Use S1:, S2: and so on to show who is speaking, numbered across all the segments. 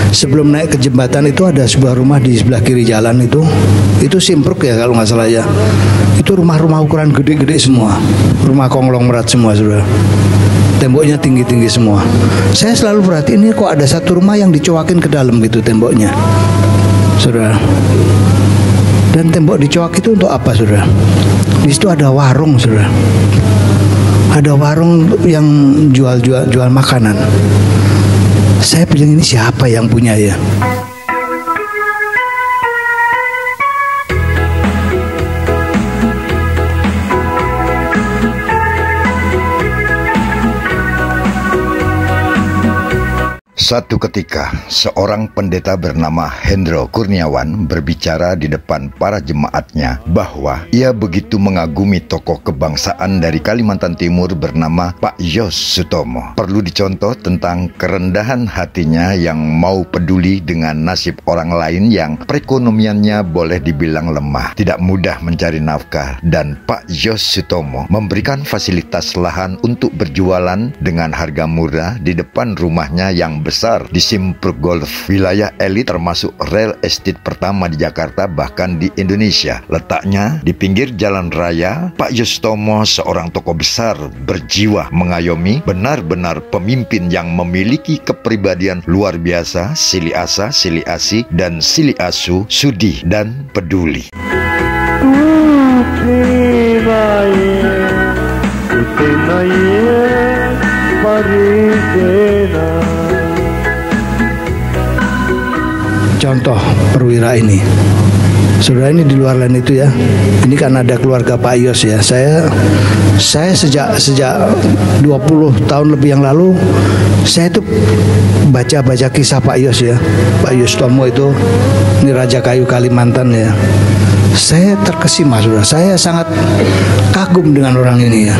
S1: Sebelum naik ke jembatan itu ada sebuah rumah di sebelah kiri jalan itu Simpruk ya kalau nggak salah ya. Itu rumah-rumah ukuran gede-gede semua, rumah konglomerat semua saudara. Temboknya tinggi-tinggi semua. Saya selalu perhatiin ini kok ada satu rumah yang dicoakin ke dalam gitu temboknya, saudara. Dan tembok dicoak itu untuk apa saudara? Di situ ada warung saudara. Ada warung yang jual makanan. Saya bilang ini siapa yang punya ya?
S2: Satu ketika, seorang pendeta bernama Hendro Kurniawan berbicara di depan para jemaatnya bahwa ia begitu mengagumi tokoh kebangsaan dari Kalimantan Timur bernama Pak Yos Sutomo. Perlu dicontoh tentang kerendahan hatinya yang mau peduli dengan nasib orang lain yang perekonomiannya boleh dibilang lemah, tidak mudah mencari nafkah, dan Pak Yos Sutomo memberikan fasilitas lahan untuk berjualan dengan harga murah di depan rumahnya yang besar di Simpruk Golf, wilayah elit termasuk real estate pertama di Jakarta bahkan di Indonesia. Letaknya di pinggir jalan raya. Pak Yos Sutomo seorang tokoh besar berjiwa mengayomi, benar-benar pemimpin yang memiliki kepribadian luar biasa, sili asa, sili asi, dan sili asu, sudi dan peduli.
S1: Contoh perwira ini, saudara, ini di luar lain itu ya. Ini kan ada keluarga Pak Yos ya. Saya sejak 20 tahun lebih yang lalu saya itu baca kisah Pak Yos ya. Pak Yos Sutomo itu ini Raja Kayu Kalimantan ya. Saya terkesima saudara. Saya sangat kagum dengan orang ini ya.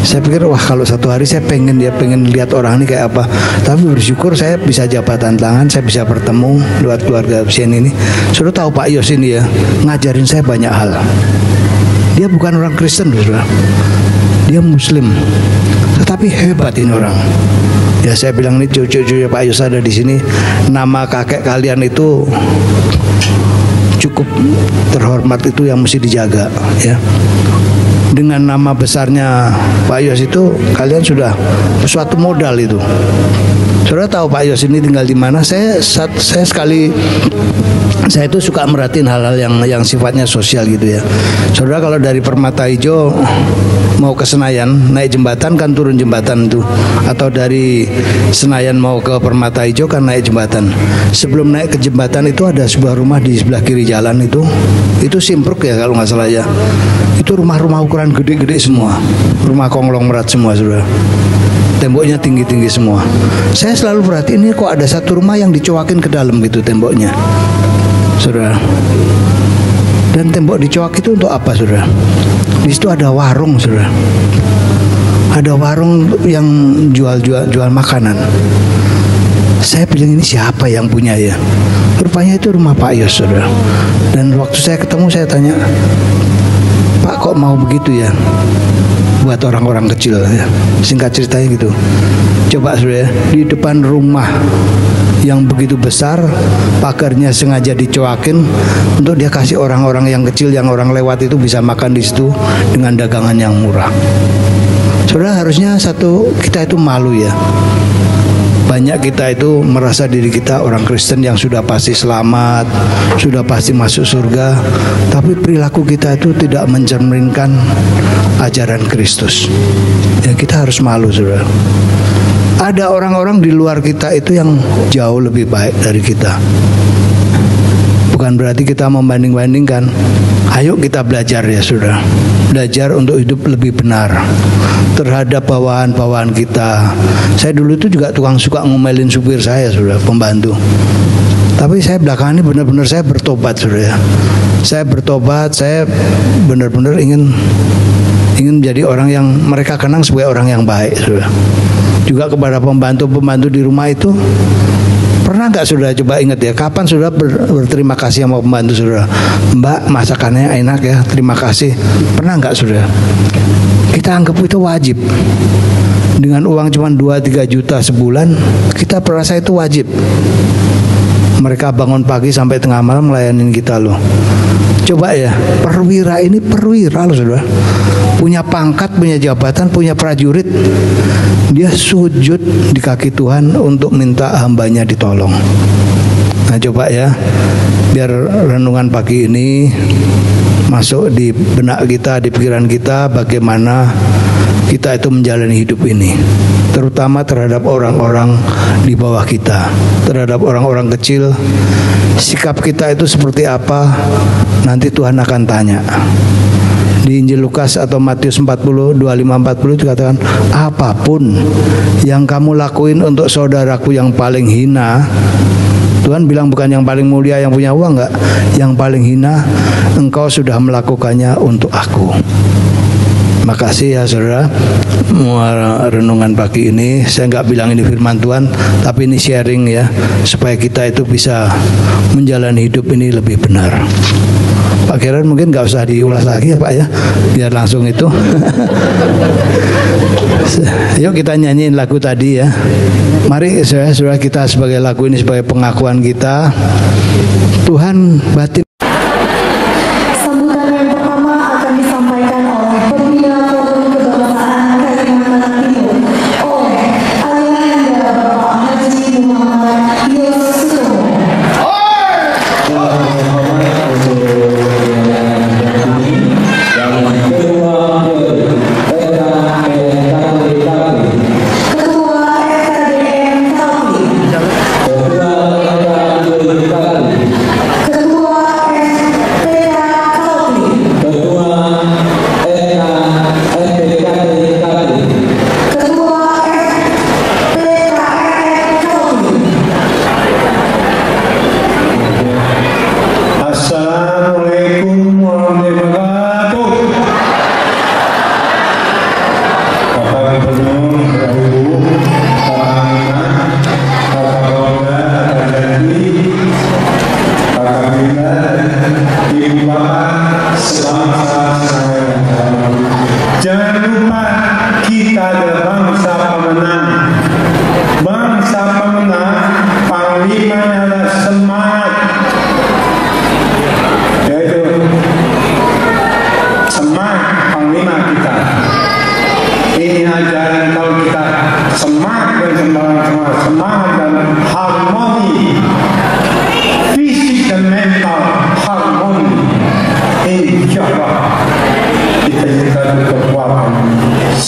S1: Saya pikir wah kalau satu hari saya pengen lihat orang ini kayak apa. Tapi bersyukur saya bisa jabatan tangan, saya bisa bertemu lewat keluarga Sien ini. Sudah tahu Pak Yos ini ya, ngajarin saya banyak hal. Dia bukan orang Kristen saudara, dia Muslim, tetapi hebat ini orang. Ya saya bilang ini cucu-cucu Pak Yos ada di sini. Nama kakek kalian itu cukup terhormat, itu yang mesti dijaga ya. Dengan nama besarnya Pak Yos itu kalian sudah suatu modal itu. Saudara tahu Pak Yos ini tinggal di mana? Saya itu suka merhatiin hal-hal yang sifatnya sosial gitu ya. Saudara kalau dari Permata Hijau mau ke Senayan naik jembatan kan turun jembatan itu, atau dari Senayan mau ke Permata Hijau kan naik jembatan. Sebelum naik ke jembatan itu ada sebuah rumah di sebelah kiri jalan itu Simpruk ya kalau nggak salah ya. Itu rumah-rumah ukuran gede-gede semua, rumah konglomerat semua saudara. Temboknya tinggi-tinggi semua. Saya selalu perhatiin ini kok ada satu rumah yang dicoakin ke dalam gitu temboknya, saudara. Dan tembok dicoak itu untuk apa saudara? Di situ ada warung saudara. Ada warung yang jual makanan. Saya bilang ini siapa yang punya ya? Rupanya itu rumah Pak Yos saudara. Dan waktu saya ketemu saya tanya, Pak kok mau begitu ya buat orang-orang kecil ya? Singkat ceritanya gitu. Coba saudara, di depan rumah yang begitu besar, pagarnya sengaja dicoakin untuk dia kasih orang-orang yang kecil, yang orang lewat itu bisa makan di situ dengan dagangan yang murah. Saudara, harusnya kita itu malu ya. Banyak kita itu merasa diri kita orang Kristen yang sudah pasti selamat, sudah pasti masuk surga, tapi perilaku kita itu tidak mencerminkan ajaran Kristus. Ya kita harus malu saudara. Ada orang-orang di luar kita itu yang jauh lebih baik dari kita. Bukan berarti kita membanding-bandingkan. Ayo kita belajar ya saudara. Belajar untuk hidup lebih benar terhadap bawahan-bawahan kita. Saya dulu itu juga tukang suka ngomelin supir saya saudara, pembantu. Tapi saya belakangan ini benar-benar saya bertobat saudara. Saya bertobat, saya benar-benar ingin menjadi orang yang mereka kenang sebagai orang yang baik saudara. Juga kepada pembantu-pembantu di rumah itu, pernah nggak saudara coba ingat ya, kapan saudara berterima kasih sama pembantu saudara? Mbak masakannya enak ya, terima kasih. Pernah nggak saudara? Kita anggap itu wajib. dengan uang cuma 2-3 juta sebulan, kita merasa itu wajib. Mereka bangun pagi sampai tengah malam melayanin kita loh. Coba ya, perwira ini perwira loh saudara, punya pangkat, punya jabatan, punya prajurit. Dia sujud di kaki Tuhan untuk minta hambanya ditolong. Nah coba ya, biar renungan pagi ini masuk di benak kita, di pikiran kita, bagaimana kita itu menjalani hidup ini, terutama terhadap orang-orang di bawah kita, terhadap orang-orang kecil. Sikap kita itu seperti apa, nanti Tuhan akan tanya. Di Injil Lukas atau Matius 40, 25-40 dikatakan, apapun yang kamu lakuin untuk saudaraku yang paling hina, Tuhan bilang bukan yang paling mulia yang punya uang, enggak, yang paling hina, engkau sudah melakukannya untuk aku. Makasih ya saudara, renungan pagi ini saya nggak bilang ini firman Tuhan, tapi ini sharing ya, supaya kita itu bisa menjalani hidup ini lebih benar. Pak Geran mungkin nggak usah diulas lagi ya Pak ya, biar langsung itu. Yuk kita nyanyiin lagu tadi ya. Mari saudara, kita sebagai lagu ini sebagai pengakuan kita, Tuhan batin.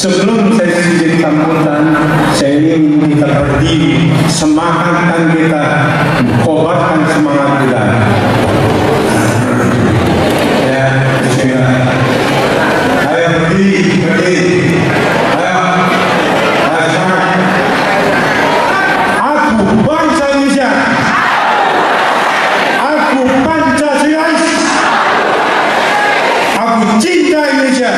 S3: Sebelum saya sedikit sambutan, saya ingin kita berdiri, semangatkan kita, kobarkan semangat kita. Ya, bismillah. Ayo berdiri. Ayo semangat. Aku bangsa Indonesia. Aku Pancasilais. Aku cinta Indonesia.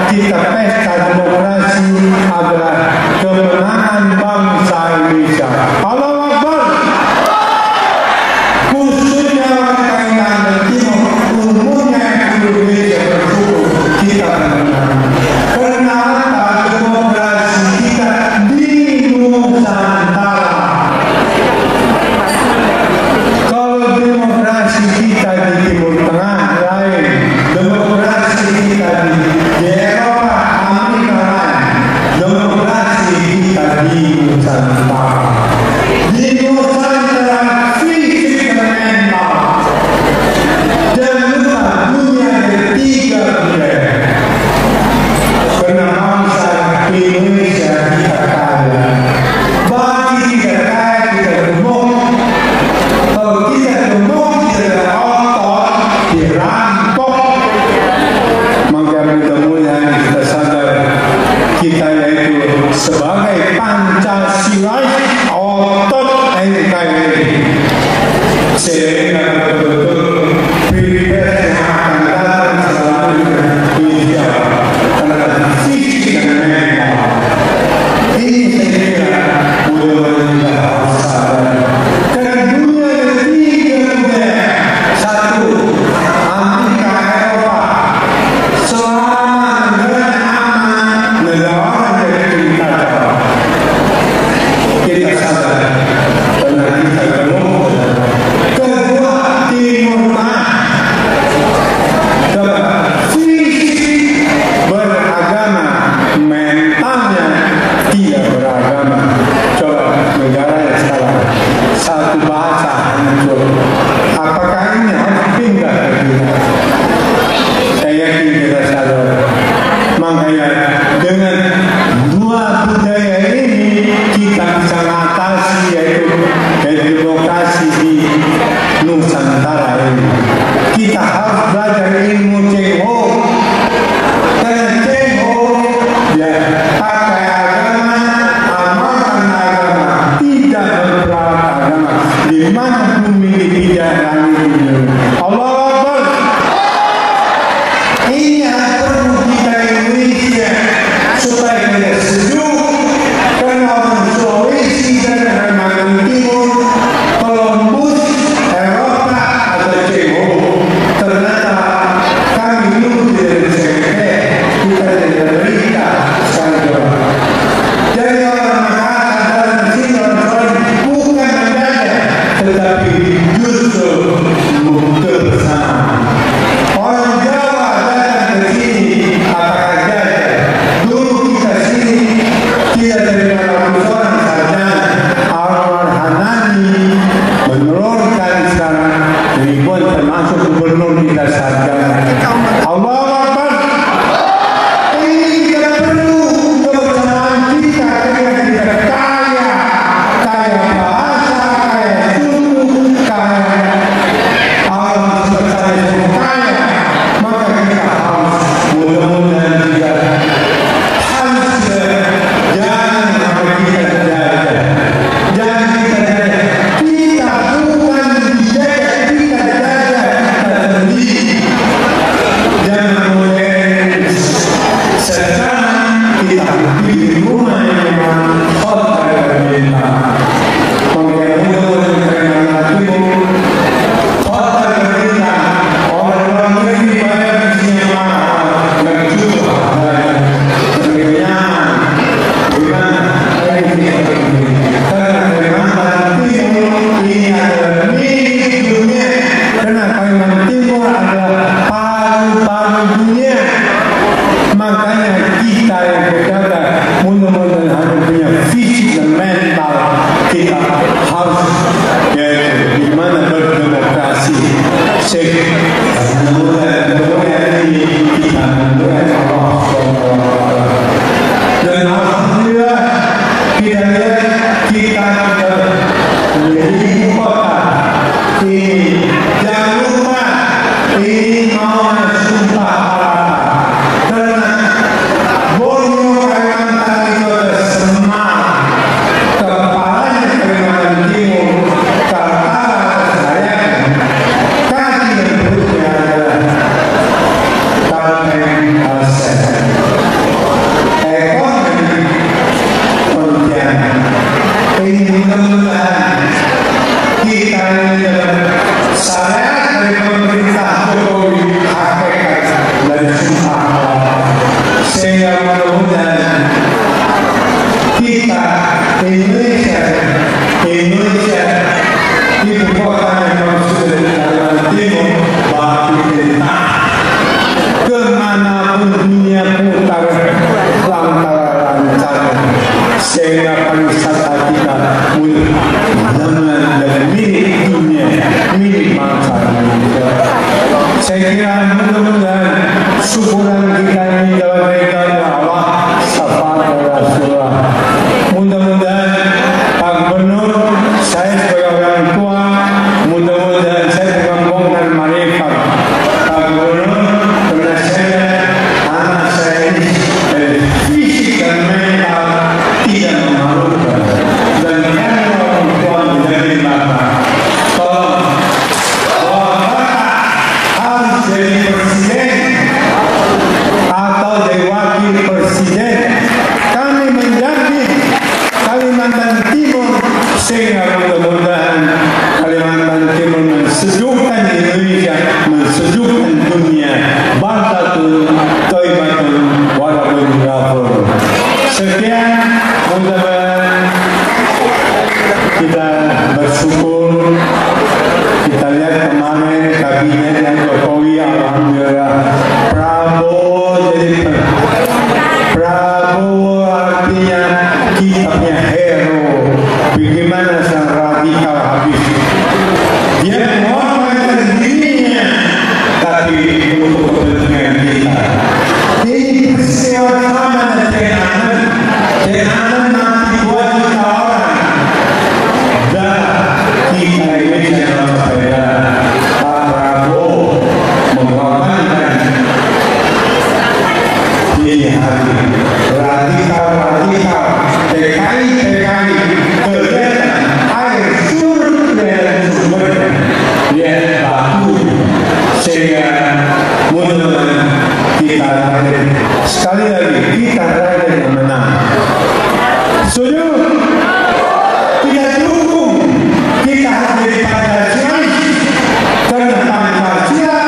S3: Kita Partai ASEAN. Ekonomi perhentian. Ini mudah-mudahan kita ini syariat dari pemerintah Jokowi hakikat dari sumpah, sehingga mudah-mudahan kita Indonesia ibu kota yang maksud dari Kalimantan Timur bagi kita kemanapun dunia putar lantaran sehingga pariwisata kita mudah-mudahan menjadi milik dunia, milik bangsa Indonesia. Saya kira mudah-mudahan syukuran kita ini dapat berikan Allah syafaat Rasulullah. Mudah-mudahan Pak Gubernur, saya sebagai orang tua, mudah-mudahan saya mengembangkan marifat Pak Gubernur, karena saya anak saya ini fisik dan mental tidak memalukan, dan karena orang tua menjadi bapak. Tolong, bapak harus jadi presiden atau jadi wakil presiden. Kami menjamin Kalimantan Timur sehingga mudah-mudahan Kalimantan Timur mensejukkan Indonesia, mensejukkan dunia. Baldatun, Thayyibatun, Walaupun Ghafur. Sekian, mudah-mudahan kita bersyukur. Kita lihat kemarin kabinet yang Jokowi, alhamdulillah. Prabowo artinya kita punya hero. Bagaimana sang radikal habis. Dia mengorbankan dirinya, tapi untuk kepentingan kita. Ini peristiwa sama dengan Tenanan nanti 2 juta orang. Dan kita ini dalam sepeda Pak Prabowo mengorbankan ini hari radikal TKI kegiatan air surut dan sumbernya lihat baku sehingga mudah-mudahan kita sekali lagi kita rakyat yang menang. Setuju? Tidak dukung kita menjadi Pancasila karena Pancasila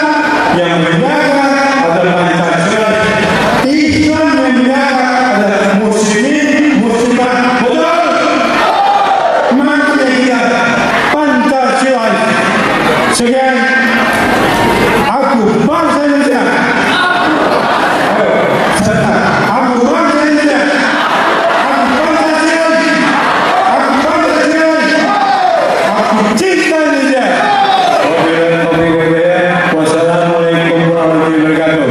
S3: yang menjaga adalah Pancasila. Islam yang menjaga adalah muslimin, muslimat. Betul? Makanya kita Pancasila. Sekian, aku bangsa Indonesia. Aku bangsa Indonesia. Aku Pancasila. Aku Pancasila. Aku cinta Indonesia. Wassalamualaikum warahmatullahi wabarakatuh.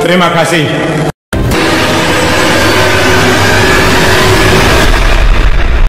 S4: Terima kasih.